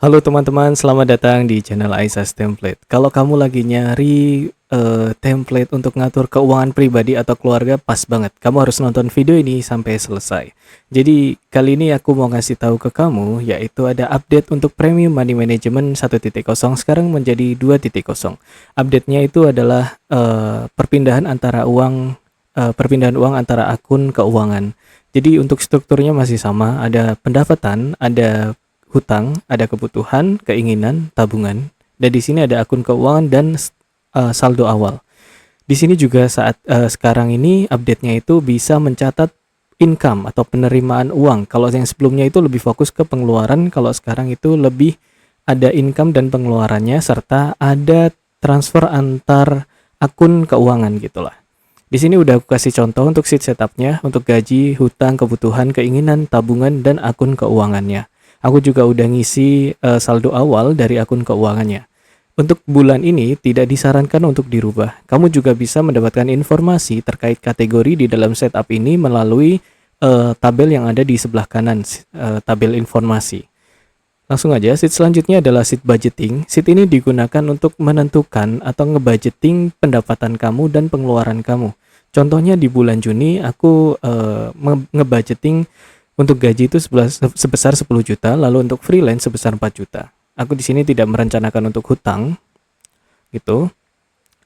Halo teman-teman, selamat datang di channel Aisas Template. Kalau kamu lagi nyari template untuk ngatur keuangan pribadi atau keluarga, pas banget. Kamu harus nonton video ini sampai selesai. Jadi kali ini aku mau ngasih tahu ke kamu, yaitu ada update untuk Premium Money Management 1.0 sekarang menjadi 2.0. Update-nya itu adalah perpindahan uang antara akun keuangan. Jadi untuk strukturnya masih sama, ada pendapatan, ada hutang, ada kebutuhan, keinginan, tabungan, dan di sini ada akun keuangan dan saldo awal. Di sini juga saat sekarang ini update-nya itu bisa mencatat income atau penerimaan uang. Kalau yang sebelumnya itu lebih fokus ke pengeluaran, kalau sekarang itu lebih ada income dan pengeluarannya serta ada transfer antar akun keuangan gitulah. Di sini udah aku kasih contoh untuk sheet setupnya, untuk gaji, hutang, kebutuhan, keinginan, tabungan, dan akun keuangannya. Aku juga udah ngisi saldo awal dari akun keuangannya. Untuk bulan ini tidak disarankan untuk dirubah. Kamu juga bisa mendapatkan informasi terkait kategori di dalam setup ini melalui tabel yang ada di sebelah kanan, tabel informasi. Langsung aja, sheet selanjutnya adalah sheet budgeting. Sheet ini digunakan untuk menentukan atau ngebudgeting pendapatan kamu dan pengeluaran kamu. Contohnya di bulan Juni aku ngebudgeting untuk gaji itu sebesar 10 juta, lalu untuk freelance sebesar 4 juta. Aku di sini tidak merencanakan untuk hutang gitu.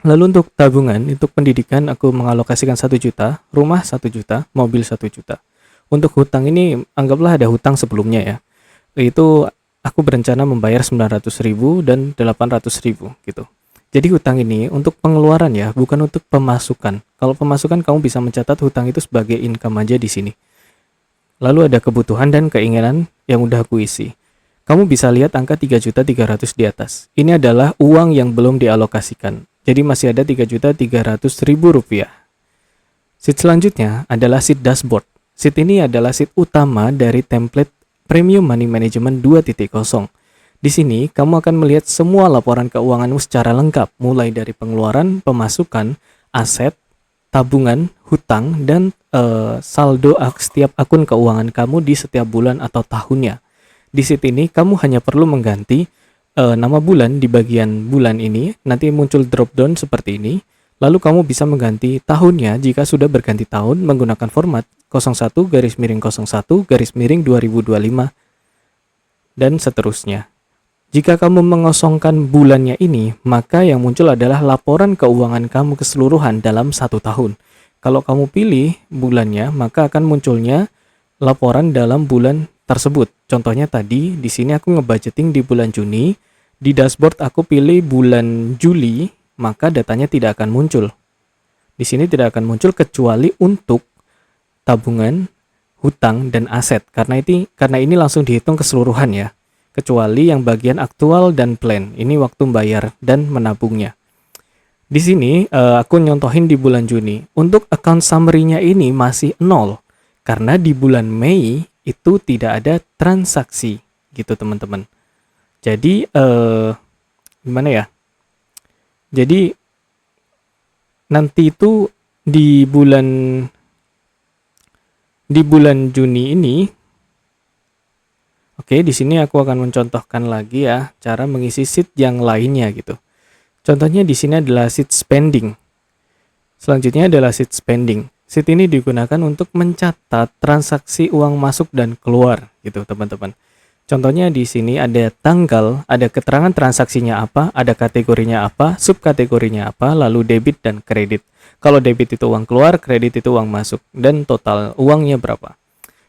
Lalu untuk tabungan, untuk pendidikan aku mengalokasikan 1 juta, rumah 1 juta, mobil 1 juta. Untuk hutang ini anggaplah ada hutang sebelumnya ya. Itu aku berencana membayar 900.000 dan 800.000 gitu. Jadi hutang ini untuk pengeluaran ya, bukan untuk pemasukan. Kalau pemasukan kamu bisa mencatat hutang itu sebagai income aja di sini. Lalu ada kebutuhan dan keinginan yang udah aku isi. Kamu bisa lihat angka 3.300.000 di atas. Ini adalah uang yang belum dialokasikan. Jadi masih ada 3.300.000 rupiah. Sheet selanjutnya adalah sheet dashboard. Sheet ini adalah sheet utama dari template Premium Money Management 2.0. Di sini, kamu akan melihat semua laporan keuanganmu secara lengkap, mulai dari pengeluaran, pemasukan, aset, tabungan, hutang, dan saldo setiap akun keuangan kamu di setiap bulan atau tahunnya. Di sheet ini, kamu hanya perlu mengganti nama bulan di bagian bulan ini, nanti muncul drop down seperti ini, lalu kamu bisa mengganti tahunnya jika sudah berganti tahun menggunakan format 01-01-2025 dan seterusnya. Jika kamu mengosongkan bulannya ini, maka yang muncul adalah laporan keuangan kamu keseluruhan dalam 1 tahun. Kalau kamu pilih bulannya, maka akan munculnya laporan dalam bulan tersebut. Contohnya tadi, di sini aku ngebudgeting di bulan Juni, di dashboard aku pilih bulan Juli, maka datanya tidak akan muncul. Di sini tidak akan muncul kecuali untuk tabungan, hutang, dan aset. Karena ini langsung dihitung keseluruhan ya. Kecuali yang bagian aktual dan plan. Ini waktu bayar dan menabungnya. Di sini aku nyontohin di bulan Juni. Untuk account summary-nya ini masih 0. Karena di bulan Mei itu tidak ada transaksi gitu teman-teman. Jadi gimana ya? Jadi nanti itu di bulan Juni ini, oke, di sini aku akan mencontohkan lagi ya cara mengisi sheet yang lainnya gitu. Contohnya di sini adalah sheet spending. Selanjutnya adalah sheet spending. Sheet ini digunakan untuk mencatat transaksi uang masuk dan keluar gitu, teman-teman. Contohnya di sini ada tanggal, ada keterangan transaksinya apa, ada kategorinya apa, subkategorinya apa, lalu debit dan kredit. Kalau debit itu uang keluar, kredit itu uang masuk, dan total uangnya berapa.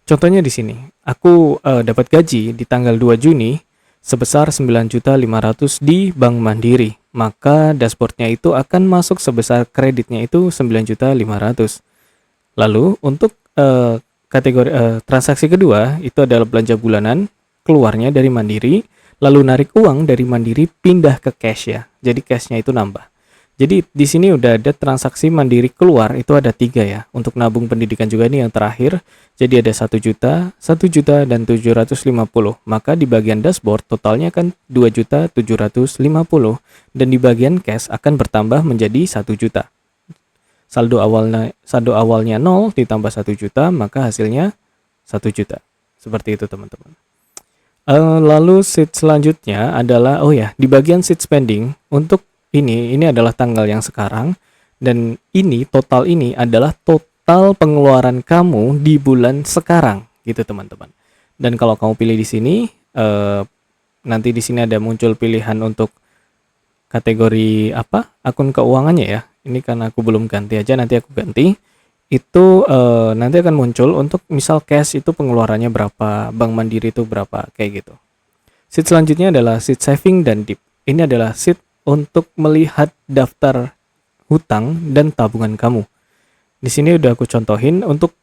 Contohnya di sini, aku dapat gaji di tanggal 2 Juni sebesar 9.500.000 di Bank Mandiri. Maka dashboardnya itu akan masuk sebesar kreditnya itu 9.500.000. Lalu untuk kategori transaksi kedua itu adalah belanja bulanan, keluarnya dari Mandiri, lalu narik uang dari Mandiri pindah ke cash ya. Jadi cashnya itu nambah. Jadi di sini udah ada transaksi Mandiri keluar itu ada 3 ya. Untuk nabung pendidikan juga ini yang terakhir. Jadi ada 1 juta, 1 juta dan 750. Maka di bagian dashboard totalnya kan 2.750 dan di bagian cash akan bertambah menjadi 1 juta. Saldo awalnya 0 ditambah 1 juta, maka hasilnya 1 juta. Seperti itu teman-teman. Lalu sheet selanjutnya adalah, oh ya, di bagian sheet spending untuk ini adalah tanggal yang sekarang, dan ini total ini adalah total pengeluaran kamu di bulan sekarang gitu teman-teman. Dan kalau kamu pilih di sini, nanti di sini ada muncul pilihan untuk kategori apa, akun keuangannya ya. Ini karena aku belum ganti aja, nanti aku ganti. Itu nanti akan muncul untuk misal cash itu pengeluarannya berapa, Bank Mandiri itu berapa, kayak gitu. Sheet selanjutnya adalah sheet saving dan dip. Ini adalah sheet untuk melihat daftar hutang dan tabungan kamu. Di sini udah aku contohin untuk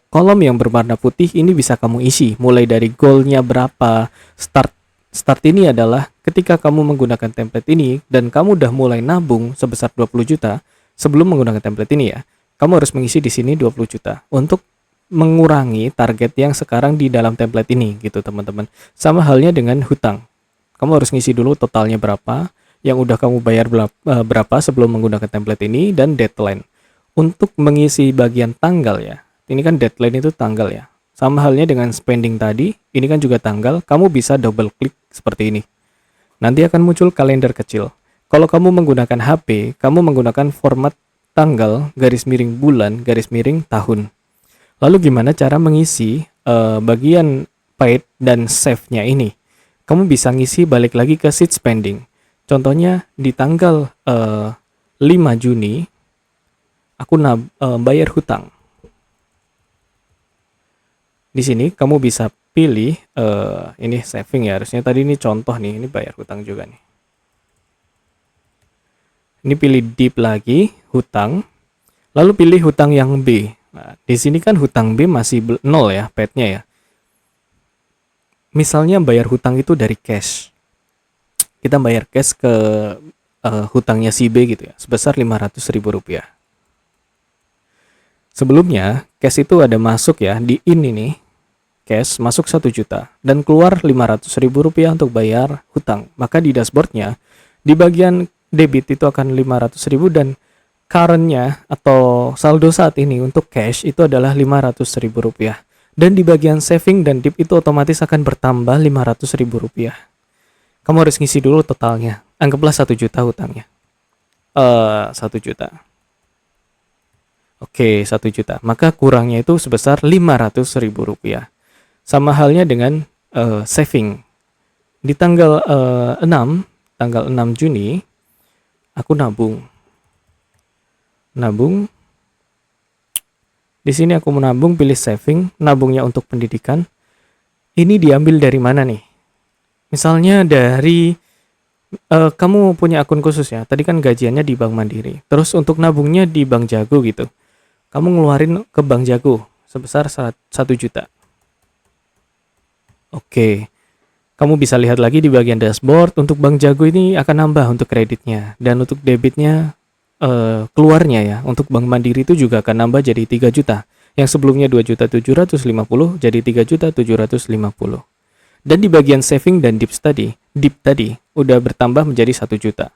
kolom yang berwarna putih ini bisa kamu isi mulai dari goalnya berapa. Start ini adalah ketika kamu menggunakan template ini dan kamu udah mulai nabung sebesar 20 juta sebelum menggunakan template ini ya. Kamu harus mengisi di sini 20 juta untuk mengurangi target yang sekarang di dalam template ini gitu teman-teman. Sama halnya dengan hutang. Kamu harus ngisi dulu totalnya berapa, yang udah kamu bayar berapa sebelum menggunakan template ini, dan deadline. Untuk mengisi bagian tanggal ya. Ini kan deadline itu tanggal ya. Sama halnya dengan spending tadi, ini kan juga tanggal, kamu bisa double klik seperti ini. Nanti akan muncul kalender kecil. Kalau kamu menggunakan HP, kamu menggunakan format tanggal, garis miring bulan, garis miring tahun. Lalu gimana cara mengisi bagian paid dan save-nya ini? Kamu bisa ngisi balik lagi ke sheet spending. Contohnya di tanggal 5 Juni, aku bayar hutang. Di sini kamu bisa pilih ini saving ya, harusnya tadi ini contoh nih, ini bayar hutang juga nih. Ini pilih dip lagi, hutang, lalu pilih hutang yang B. Nah, di sini kan hutang B masih 0 ya, paid-nya ya. Misalnya bayar hutang itu dari cash. Kita bayar cash ke hutangnya si B gitu ya, sebesar Rp500.000. Sebelumnya, cash itu ada masuk ya, di ini nih, cash masuk 1 juta dan keluar Rp500.000 untuk bayar hutang. Maka di dashboardnya di bagian debit itu akan 500.000 dan current-nya atau saldo saat ini untuk cash itu adalah Rp500.000. Dan di bagian saving dan dip itu otomatis akan bertambah Rp500.000. Kamu harus ngisi dulu totalnya. Anggaplah 1 juta hutangnya. 1 juta. Oke, 1 juta. Maka kurangnya itu sebesar Rp500.000. Sama halnya dengan saving. Di tanggal 6 Juni, aku nabung. Di sini aku menabung, pilih saving, nabungnya untuk pendidikan. Ini diambil dari mana nih? Misalnya dari kamu punya akun khusus ya. Tadi kan gajiannya di Bank Mandiri. Terus untuk nabungnya di Bank Jago gitu. Kamu ngeluarin ke Bank Jago sebesar 1 juta. Oke. Kamu bisa lihat lagi di bagian dashboard, untuk Bank Jago ini akan nambah untuk kreditnya, dan untuk debitnya keluarnya ya, untuk Bank Mandiri itu juga akan nambah jadi 3 juta. Yang sebelumnya 2.750.000 jadi 3.750.000. Dan di bagian saving dan dip tadi udah bertambah menjadi 1 juta.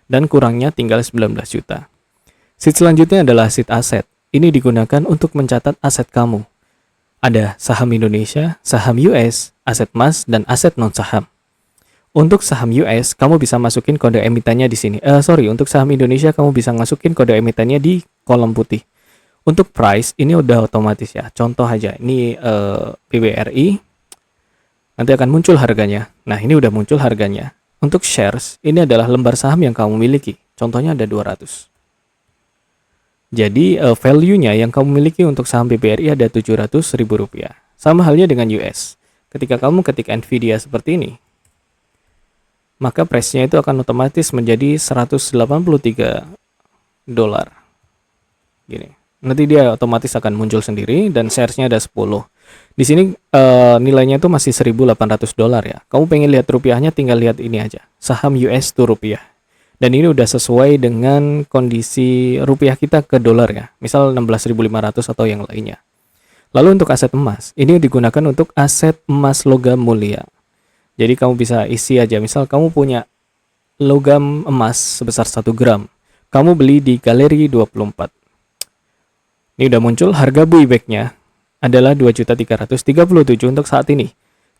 Dan kurangnya tinggal 19 juta. Sheet selanjutnya adalah sheet aset. Ini digunakan untuk mencatat aset kamu. Ada saham Indonesia, saham US, aset emas, dan aset non-saham. Untuk saham US, kamu bisa masukin kode emitennya di sini. Untuk saham Indonesia, kamu bisa masukin kode emitennya di kolom putih. Untuk price, ini udah otomatis ya. Contoh aja, ini PBRI, nanti akan muncul harganya. Nah, ini udah muncul harganya. Untuk shares, ini adalah lembar saham yang kamu miliki. Contohnya ada 200. Jadi, value-nya yang kamu miliki untuk saham PBRI ada Rp700.000. Sama halnya dengan US. Ketika kamu ketik Nvidia seperti ini, maka price-nya itu akan otomatis menjadi $183. Gini. Nanti dia otomatis akan muncul sendiri dan shares-nya ada 10. Di sini nilainya itu masih $1.800 ya. Kamu pengen lihat rupiahnya, tinggal lihat ini aja. Saham US to rupiah. Dan ini udah sesuai dengan kondisi rupiah kita ke dolar ya. Misal 16.500 atau yang lainnya. Lalu untuk aset emas, ini digunakan untuk aset emas logam mulia. Jadi kamu bisa isi aja, misal kamu punya logam emas sebesar 1 gram. Kamu beli di Galeri 24. Ini udah muncul, harga buyback-nya adalah 2.337 untuk saat ini.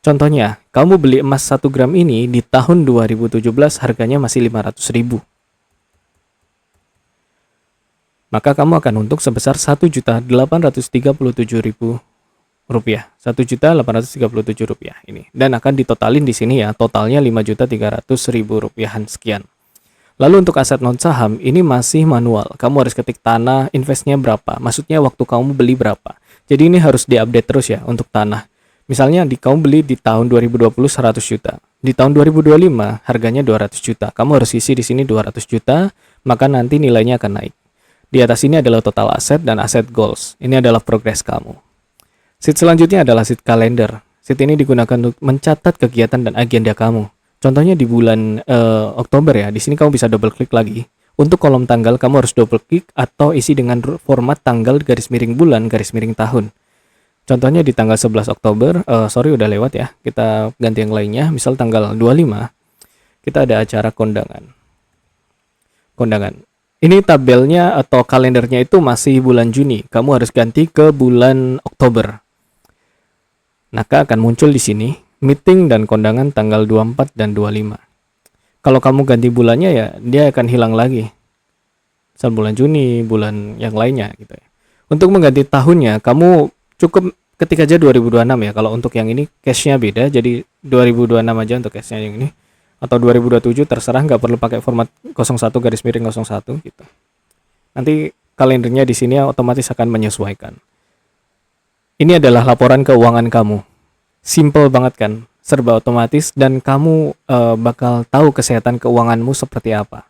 Contohnya, kamu beli emas 1 gram ini di tahun 2017 harganya masih 500.000. Maka kamu akan untung sebesar 1.837.000 rupiah. 1.837.000 rupiah ini. Dan akan ditotalin di sini ya, totalnya 5.300.000 rupiahan sekian. Lalu untuk aset non saham ini masih manual. Kamu harus ketik tanah, investnya berapa. Maksudnya waktu kamu beli berapa. Jadi ini harus diupdate terus ya untuk tanah. Misalnya kamu beli di tahun 2020 100 juta. Di tahun 2025 harganya 200 juta. Kamu harus isi di sini 200 juta, maka nanti nilainya akan naik. Di atas ini adalah total aset dan aset goals. Ini adalah progres kamu. Sheet selanjutnya adalah sheet kalender. Sheet ini digunakan untuk mencatat kegiatan dan agenda kamu. Contohnya di bulan Oktober ya, di sini kamu bisa double klik lagi. Untuk kolom tanggal kamu harus double klik atau isi dengan format tanggal garis miring bulan garis miring tahun. Contohnya di tanggal 11 Oktober, sorry udah lewat ya, kita ganti yang lainnya. Misal tanggal 25, kita ada acara kondangan. Ini tabelnya atau kalendernya itu masih bulan Juni. Kamu harus ganti ke bulan Oktober. Maka akan muncul di sini meeting dan kondangan tanggal 24 dan 25. Kalau kamu ganti bulannya ya dia akan hilang lagi. Misal bulan Juni, bulan yang lainnya gitu ya. Untuk mengganti tahunnya kamu cukup ketik aja 2026 ya. Kalau untuk yang ini cashnya beda, jadi 2026 aja untuk cashnya yang ini. Atau 2027 terserah, nggak perlu pakai format 01 garis miring 01 gitu. Nanti kalendernya di sini otomatis akan menyesuaikan. Ini adalah laporan keuangan kamu. Simple banget kan, serba otomatis dan kamu bakal tahu kesehatan keuanganmu seperti apa.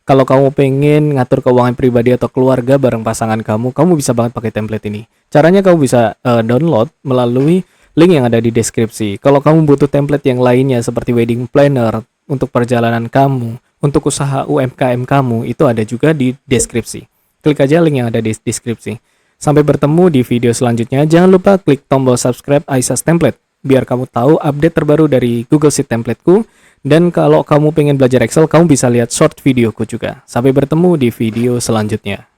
Kalau kamu pengen ngatur keuangan pribadi atau keluarga bareng pasangan kamu bisa banget pakai template ini. Caranya kamu bisa download melalui link yang ada di deskripsi. Kalau kamu butuh template yang lainnya seperti wedding planner, untuk perjalanan kamu, untuk usaha UMKM kamu, itu ada juga di deskripsi. Klik aja link yang ada di deskripsi. Sampai bertemu di video selanjutnya. Jangan lupa klik tombol subscribe Aisas Template, biar kamu tahu update terbaru dari Google Sheet Templateku. Dan kalau kamu pengen belajar Excel, kamu bisa lihat short videoku juga. Sampai bertemu di video selanjutnya.